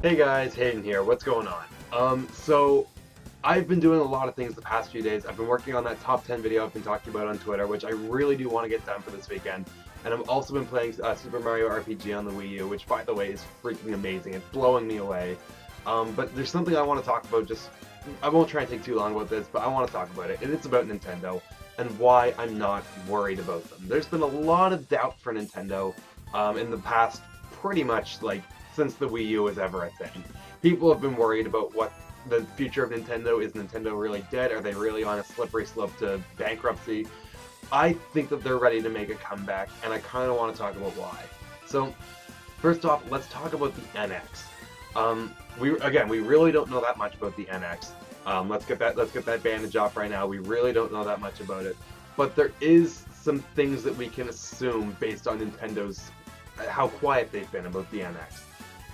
Hey guys, Hayden here. What's going on? So I've been doing a lot of things the past few days. I've been working on that top 10 video I've been talking about on Twitter, which I really do want to get done for this weekend. And I've also been playing Super Mario RPG on the Wii U, which, by the way, is freaking amazing. It's blowing me away. But there's something I want to talk about. I won't try and take too long about this, but I want to talk about it. And it's about Nintendo and why I'm not worried about them. There's been a lot of doubt for Nintendo in the past, pretty much like since the Wii U was ever a thing. People have been worried about what the future of Nintendo is. Nintendo really dead? Are they really on a slippery slope to bankruptcy? I think that they're ready to make a comeback, and I kind of want to talk about why. So, first off, let's talk about the NX. We really don't know that much about the NX. Let's get that bandage off right now. We really don't know that much about it, but there is some things that we can assume based on Nintendo's how quiet they've been about the NX.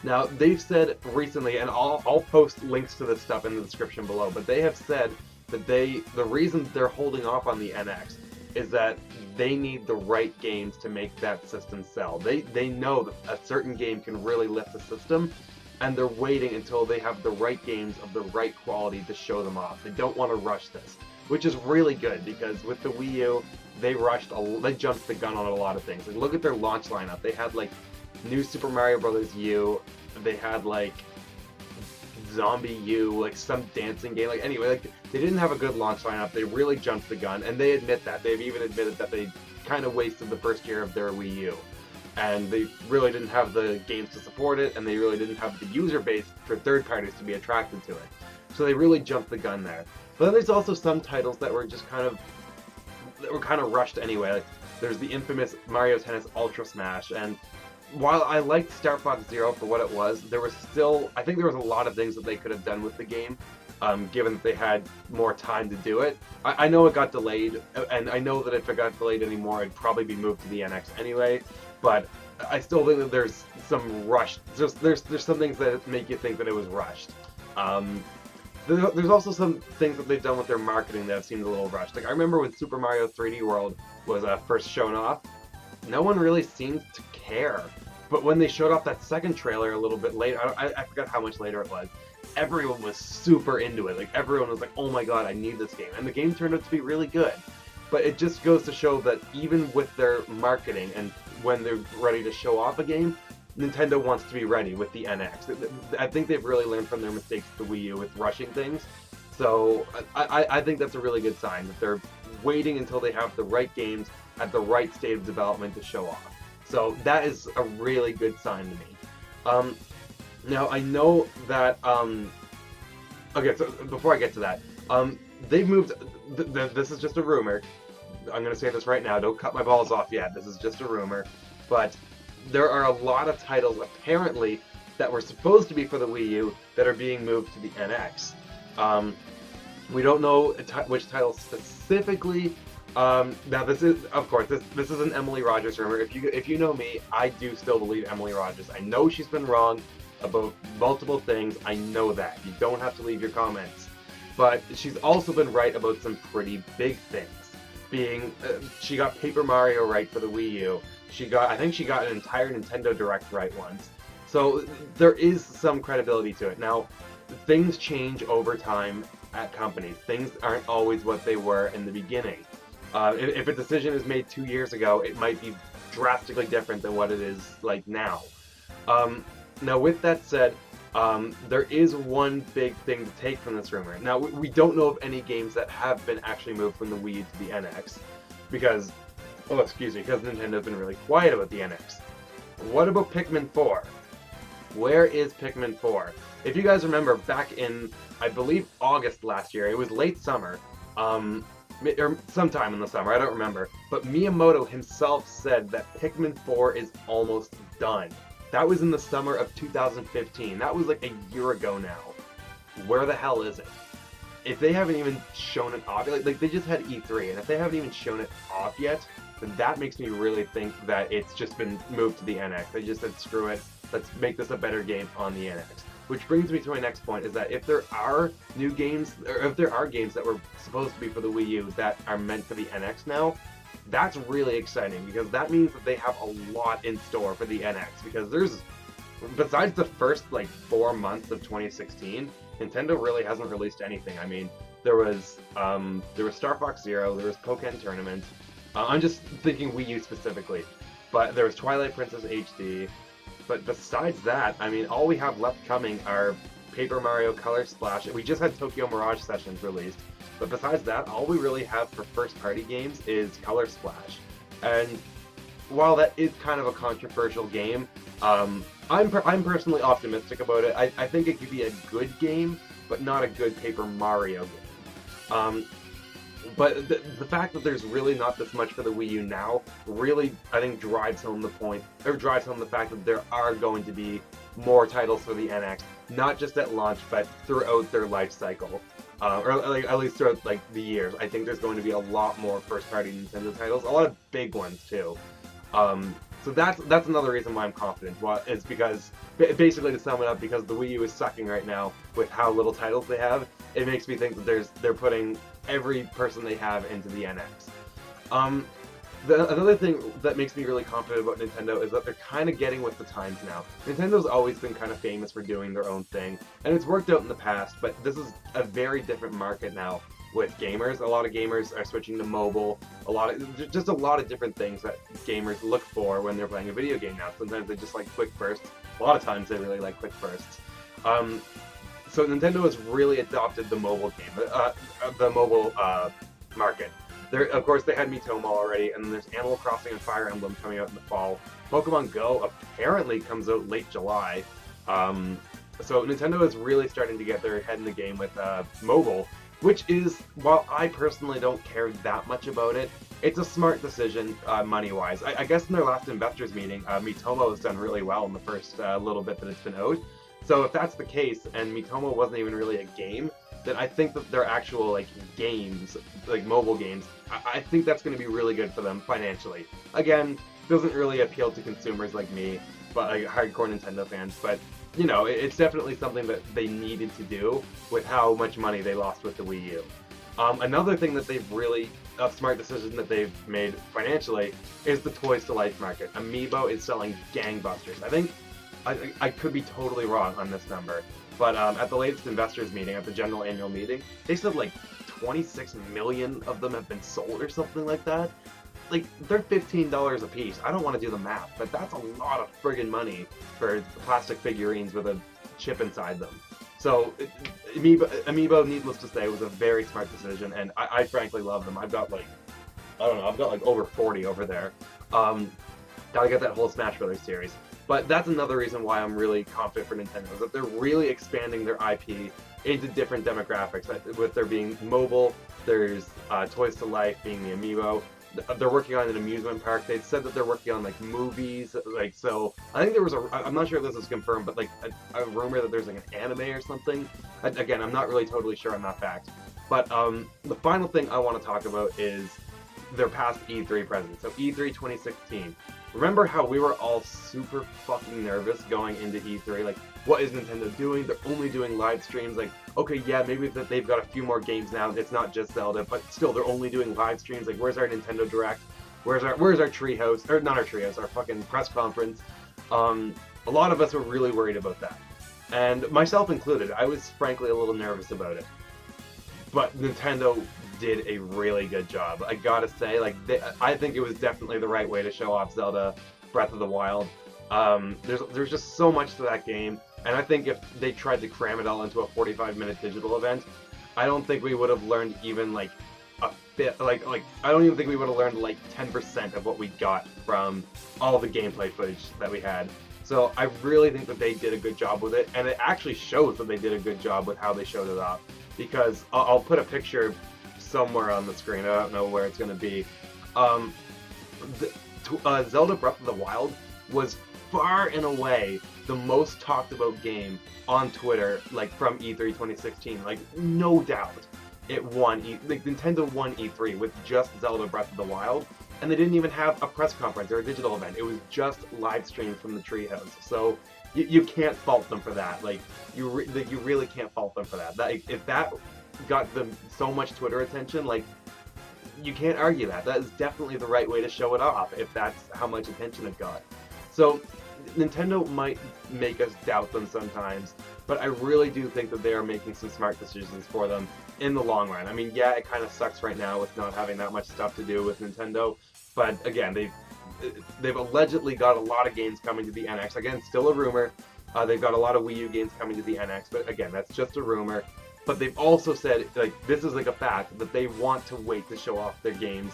Now, they've said recently, and I'll post links to this stuff in the description below, but they have said that the reason they're holding off on the NX is that they need the right games to make that system sell. They know that a certain game can really lift the system, and they're waiting until they have the right games of the right quality to show them off. They don't want to rush this, which is really good, because with the Wii U, they jumped the gun on a lot of things. Like, look at their launch lineup. They had like New Super Mario Bros. U. They had like Zombie U, like some dancing game. Like anyway, like they didn't have a good launch lineup. They really jumped the gun, and they admit that. They've even admitted that they kind of wasted the first year of their Wii U, and they really didn't have the games to support it, and they really didn't have the user base for third parties to be attracted to it. So they really jumped the gun there. But then there's also some titles that were just kind of rushed anyway. Like, there's the infamous Mario Tennis Ultra Smash, and while I liked Star Fox Zero for what it was, I think there was a lot of things that they could have done with the game, given that they had more time to do it. I know it got delayed, and I know that if it got delayed anymore, it'd probably be moved to the NX anyway, but I still think that there's some rush. There's some things that make you think that it was rushed. There's also some things that they've done with their marketing that have seemed a little rushed. Like, I remember when Super Mario 3D World was first shown off, no one really seemed to care. But when they showed off that second trailer a little bit later, I forgot how much later it was, everyone was super into it. Like, everyone was like, oh my god, I need this game. And the game turned out to be really good. But it just goes to show that even with their marketing and when they're ready to show off a game, Nintendo wants to be ready with the NX. I think they've really learned from their mistakes with the Wii U with rushing things. So I think that's a really good sign, that they're waiting until they have the right games at the right state of development to show off. So that is a really good sign to me. Now, I know that... okay, so before I get to that, they've moved... this is just a rumor. I'm going to say this right now. Don't cut my balls off yet. This is just a rumor. But there are a lot of titles, apparently, that were supposed to be for the Wii U that are being moved to the NX. We don't know which titles specifically. Now this is, of course, this is an Emily Rogers rumor. If you know me, I do still believe Emily Rogers. I know she's been wrong about multiple things. I know that. You don't have to leave your comments. But she's also been right about some pretty big things. She got Paper Mario right for the Wii U. I think she got an entire Nintendo Direct right once. So there is some credibility to it. Now, things change over time at companies. Things aren't always what they were in the beginning. If a decision is made 2 years ago, it might be drastically different than what it is like now. Now, with that said, there is one big thing to take from this rumor. Now, we don't know of any games that have been actually moved from the Wii U to the NX, because Nintendo's been really quiet about the NX. What about Pikmin 4? Where is Pikmin 4? If you guys remember, back in, I believe, August last year, it was late summer, or sometime in the summer, I don't remember, but Miyamoto himself said that Pikmin 4 is almost done. That was in the summer of 2015. That was like a year ago now. Where the hell is it? If they haven't even shown it off, like they just had E3, and if they haven't even shown it off yet, then that makes me really think that it's just been moved to the NX. They just said, screw it, let's make this a better game on the NX. Which brings me to my next point, is that if there are new games, or if there are games that were supposed to be for the Wii U that are meant for the NX now, that's really exciting, because that means that they have a lot in store for the NX, because there's besides the first like 4 months of 2016, Nintendo really hasn't released anything. I mean, there was Star Fox Zero, there was Pokken Tournament. I'm just thinking Wii U specifically, but there was Twilight Princess HD. But besides that, I mean, all we have left coming are Paper Mario Color Splash. We just had Tokyo Mirage Sessions released, but besides that, all we really have for first-party games is Color Splash. And while that is kind of a controversial game, I'm personally optimistic about it. I think it could be a good game, but not a good Paper Mario game. But the fact that there's really not this much for the Wii U now really, I think, drives home the fact that there are going to be more titles for the NX, not just at launch, but throughout their life cycle, or like, at least throughout like the years. I think there's going to be a lot more first-party Nintendo titles, a lot of big ones too. So that's another reason why I'm confident. Well, it's because, basically to sum it up, because the Wii U is sucking right now with how little titles they have, it makes me think that they're putting every person they have into the NX. Another thing that makes me really confident about Nintendo is that they're kind of getting with the times now. Nintendo's always been kind of famous for doing their own thing, and it's worked out in the past, but this is a very different market now with gamers. A lot of gamers are switching to mobile, just a lot of different things that gamers look for when they're playing a video game now. Sometimes they just like quick bursts, a lot of times they really like quick bursts. So Nintendo has really adopted the mobile market. Of course, they had Miitomo already, and then there's Animal Crossing and Fire Emblem coming out in the fall. Pokemon Go apparently comes out late July. So Nintendo is really starting to get their head in the game with mobile, which is, while I personally don't care that much about it, it's a smart decision money-wise. I guess in their last investors meeting, Miitomo has done really well in the first little bit that it's been out. So if that's the case, and Miitomo wasn't even really a game, then I think that their actual like games, like mobile games, I think that's going to be really good for them financially. Again, doesn't really appeal to consumers like me, but like hardcore Nintendo fans. But you know, it's definitely something that they needed to do with how much money they lost with the Wii U. Another thing that they've really, a smart decision that they've made financially, is the Toys to Life market. Amiibo is selling gangbusters. I think, I could be totally wrong on this number, but at the latest investors meeting, at the general annual meeting, they said like 26 million of them have been sold or something like that. Like, they're $15 a piece. I don't want to do the math, but that's a lot of friggin' money for plastic figurines with a chip inside them. So, Amiibo, needless to say, was a very smart decision, and I frankly love them. I've got like, I don't know, I've got like over 40 over there. Gotta get that whole Smash Brothers series. But that's another reason why I'm really confident for Nintendo, is that they're really expanding their IP into different demographics. With there being mobile, there's Toys to Life being the Amiibo. They're working on an amusement park. They said that they're working on like movies, like, so I think there was I'm not sure if this is confirmed, but like a rumor that there's like an anime or something. Again, I'm not really totally sure on that fact. But the final thing I want to talk about is their past E3 presence. So E3 2016. Remember how we were all super fucking nervous going into E3? Like, what is Nintendo doing? They're only doing live streams. Like, okay, yeah, maybe that they've got a few more games now. It's not just Zelda, but still, they're only doing live streams. Like, where's our Nintendo Direct? Where's our treehouse? Or not our treehouse, our fucking press conference. A lot of us were really worried about that, and myself included. I was frankly a little nervous about it. But Nintendo did a really good job. I gotta say, like, I think it was definitely the right way to show off Zelda Breath of the Wild. There's just so much to that game, and I think if they tried to cram it all into a 45-minute digital event, I don't think we would have learned even like a bit. Like I don't even think we would have learned like 10% of what we got from all the gameplay footage that we had. So I really think that they did a good job with it, and it actually shows that they did a good job with how they showed it off. Because I'll put a picture somewhere on the screen. I don't know where it's going to be. Zelda Breath of the Wild was far and away the most talked about game on Twitter, like from E3 2016. Like, no doubt, it won. Like, Nintendo won E3 with just Zelda Breath of the Wild, and they didn't even have a press conference or a digital event. It was just live streamed from the treehouse. So you can't fault them for that. Like, you really can't fault them for that. If that got them so much Twitter attention, like, you can't argue that. That is definitely the right way to show it off, if that's how much attention it got. So Nintendo might make us doubt them sometimes, but I really do think that they are making some smart decisions for them in the long run. I mean, yeah, it kind of sucks right now with not having that much stuff to do with Nintendo, but again, they've allegedly got a lot of games coming to the NX. Again, still a rumor. They've got a lot of Wii U games coming to the NX, but again, that's just a rumor. But they've also said, like, this is like a fact, that they want to wait to show off their games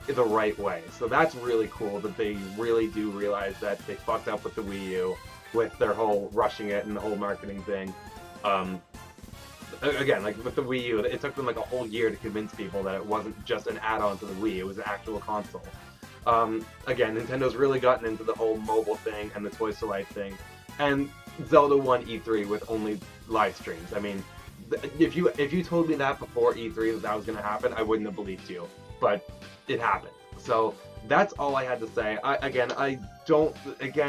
the right way. So that's really cool that they really do realize that they fucked up with the Wii U, with their whole rushing it and the whole marketing thing. Again, like with the Wii U, it took them like a whole year to convince people that it wasn't just an add-on to the Wii, it was an actual console. Again, Nintendo's really gotten into the whole mobile thing and the Toys to Life thing, and Zelda won E3 with only live streams. I mean, if you told me that before E3 that was going to happen, I wouldn't have believed you, but it happened. So that's all I had to say. Again,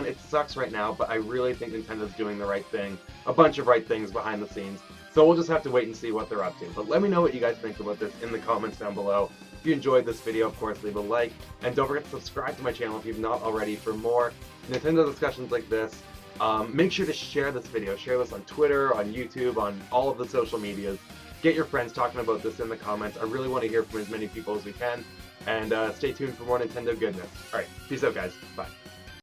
it sucks right now, but I really think Nintendo's doing the right thing, a bunch of right things behind the scenes. So we'll just have to wait and see what they're up to. But let me know what you guys think about this in the comments down below. If you enjoyed this video, of course, leave a like. And don't forget to subscribe to my channel if you've not already for more Nintendo discussions like this. Make sure to share this video. Share this on Twitter, on YouTube, on all of the social medias. Get your friends talking about this in the comments. I really want to hear from as many people as we can. And stay tuned for more Nintendo goodness. Alright, peace out, guys. Bye.